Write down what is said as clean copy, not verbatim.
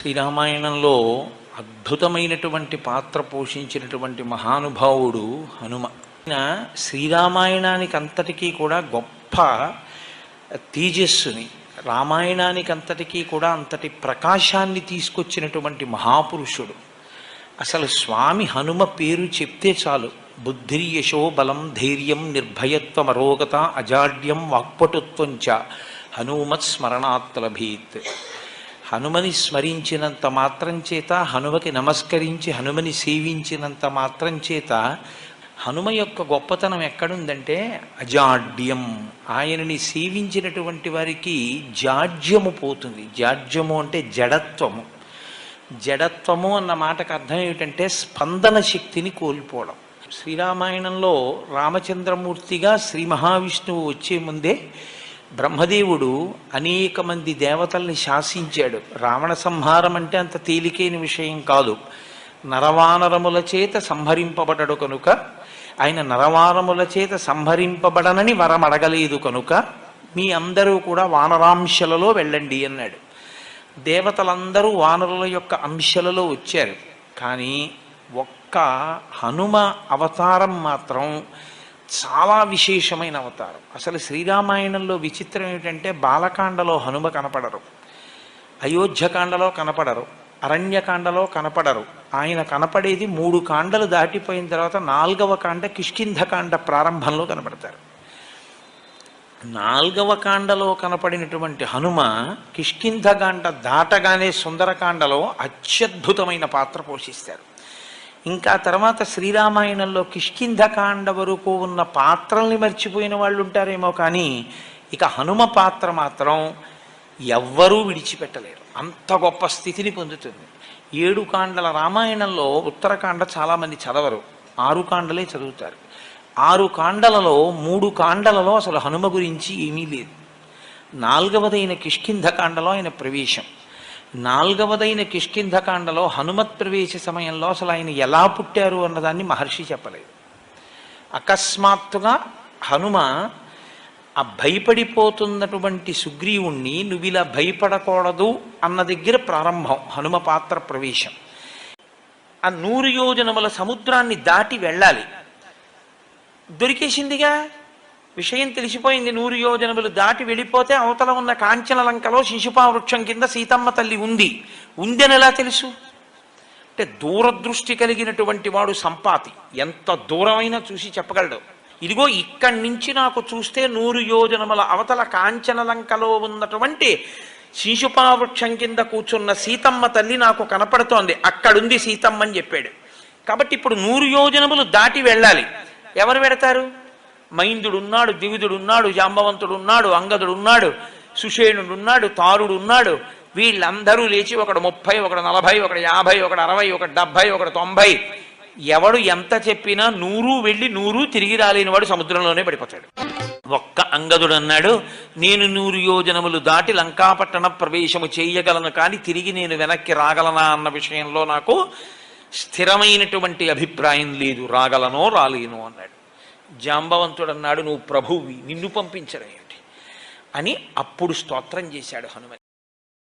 శ్రీరామాయణంలో అద్భుతమైనటువంటి పాత్ర పోషించినటువంటి మహానుభావుడు హనుమ. శ్రీరామాయణానికి అంతటికీ కూడా గొప్ప తేజస్సుని, రామాయణానికి అంతటికీ కూడా అంతటి ప్రకాశాన్ని తీసుకొచ్చినటువంటి మహాపురుషుడు. అసలు స్వామి హనుమ పేరు చెప్తే చాలు, బుద్ధిర్యశో బలం ధైర్యం నిర్భయత్వం అరోగత అజాడ్యం వాక్పటుత్వం చ హనుమత్ స్మరణాత్ లభేత్. హనుమని స్మరించినంత మాత్రం చేత, హనుమకి నమస్కరించి హనుమని సేవించినంత మాత్రం చేత హనుమ యొక్క గొప్పతనం ఎక్కడుందంటే అజాడ్యం. ఆయనని సేవించినటువంటి వారికి జాడ్యము పోతుంది. జాడ్యము అంటే జడత్వము. జడత్వము అన్న మాటకు అర్థం ఏమిటంటే స్పందన శక్తిని కోల్పోవడం. శ్రీరామాయణంలో రామచంద్రమూర్తిగా శ్రీ మహావిష్ణువు వచ్చే ముందే బ్రహ్మదేవుడు అనేక మంది దేవతల్ని శాసించాడు. రావణ సంహారం అంటే అంత తేలికైన విషయం కాదు. నరవానరముల చేత సంహరింపబడడు కనుక, ఆయన నరవానరముల చేత సంహరింపబడనని వరం అడగలేదు కనుక మీ అందరూ కూడా వానరాంశలలో వెళ్ళండి అన్నాడు. దేవతలందరూ వానరుల యొక్క అంశలలో వచ్చారు. కానీ ఒక్క హనుమ అవతారం మాత్రం చాలా విశేషమైన అవతారం. అసలు శ్రీరామాయణంలో విచిత్రం ఏమిటంటే బాలకాండలో హనుమ కనపడరు, అయోధ్యకాండలో కనపడరు, అరణ్యకాండలో కనపడరు. ఆయన కనపడేది 3 కాండలు దాటిపోయిన తర్వాత 4వ కాండ కిష్కింధకాండ ప్రారంభంలో కనపడతారు. 4వ కాండలో కనపడినటువంటి హనుమ కిష్కింధకాండ దాటగానే సుందరకాండలో అత్యద్భుతమైన పాత్ర పోషిస్తారు. ఇంకా తర్వాత శ్రీరామాయణంలో కిష్కింధకాండ వరకు ఉన్న పాత్రల్ని మర్చిపోయిన వాళ్ళు ఉంటారేమో, కానీ ఇక హనుమ పాత్ర మాత్రం ఎవ్వరూ విడిచిపెట్టలేరు. అంత గొప్ప స్థితిని పొందుతుంది. 7 కాండల రామాయణంలో ఉత్తరకాండ చాలామంది చదవరు, 6 కాండలే చదువుతారు. 6 కాండలలో 3 కాండలలో అసలు హనుమ గురించి ఏమీ లేదు. 4వదైన కిష్కింధకాండలో ఆయన ప్రవేశం. 4వదైన కిష్కింధకాండలో హనుమత్ ప్రవేశ సమయంలో అసలు ఆయన ఎలా పుట్టారు అన్నదాన్ని మహర్షి చెప్పలేదు. అకస్మాత్తుగా హనుమ ఆ భయపడిపోతున్నటువంటి సుగ్రీవుణ్ణి నువ్వు ఇలా భయపడకూడదు అన్న దగ్గర ప్రారంభం హనుమ పాత్ర ప్రవేశం. ఆ 100 యోజనముల సముద్రాన్ని దాటి వెళ్ళాలి. దొరికేసిందిగా, విషయం తెలిసిపోయింది. 100 యోజనములు దాటి వెళ్ళిపోతే అవతల ఉన్న కాంచన లంకలో శిశుపా వృక్షం కింద సీతమ్మ తల్లి ఉందని ఎలా తెలుసు? అంటే దూరదృష్టి కలిగినటువంటి వాడు సంపాతి ఎంత దూరమైనా చూసి చెప్పగలడు. ఇదిగో ఇక్కడి నుంచి నాకు చూస్తే 100 యోజనముల అవతల కాంచన లంకలో ఉన్నటువంటి శిశుపా వృక్షం కింద కూర్చున్న సీతమ్మ తల్లి నాకు కనపడుతోంది, అక్కడుంది సీతమ్మ అని చెప్పాడు. కాబట్టి ఇప్పుడు 100 యోజనములు దాటి వెళ్ళాలి. ఎవరు వెడతారు? మైందుడున్నాడు, దివిదుడున్నాడు, జాంబవంతుడున్నాడు, అంగదుడున్నాడు, సుషేణుడున్నాడు, తారుడున్నాడు. వీళ్ళందరూ లేచి ఒకడు 30, ఒకడు 40, ఒకడు 50, ఒకడు 60, ఒకడు 70, ఒకడు 90. ఎవడు ఎంత చెప్పినా 100 వెళ్ళి 100 తిరిగి రాలేని వాడు సముద్రంలోనే పడిపోతాడు. ఒక్క అంగదుడు అన్నాడు, నేను 100 యోజనములు దాటి లంకాపట్టణ ప్రవేశము చేయగలను, కానీ తిరిగి నేను వెనక్కి రాగలనా అన్న విషయంలో నాకు స్థిరమైనటువంటి అభిప్రాయం లేదు, రాగలనో రాలేను అన్నాడు. జాంబవంతుడు అన్నాడు, నువ్వు ప్రభువి, నిన్ను పంపించడం ఏమిటి అని అప్పుడు స్తోత్రం చేశాడు హనుమ.